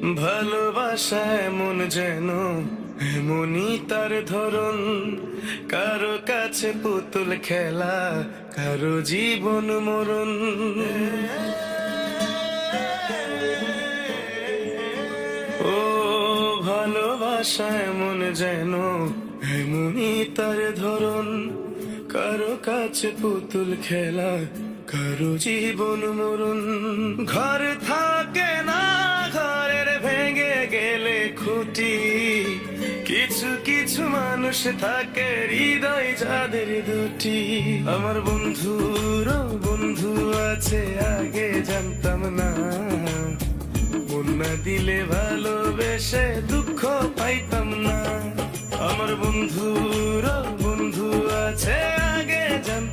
ভালোবাসা এমন যেন এমনই তার ধরন, কারো কাছে পুতুল খেলা, কারো জীবন মরণ। ও ভালোবাসা এমন যেন এমনই তার ধরন, কারো কাছে পুতুল খেলা, কারো জীবন মরণ। ঘর থাকে না, ঘরের ভেঙে গেলে খুঁটি, কিছু কিছু মানুষ থাকে হৃদয় যাদের দুটি। আমার বন্ধুরও বন্ধু আছে, আগে জানতাম না, মন না দিলে ভালোবেসে দুঃখ পাইতাম না। আমার বন্ধুরও বন্ধু আছে, আগে জানতাম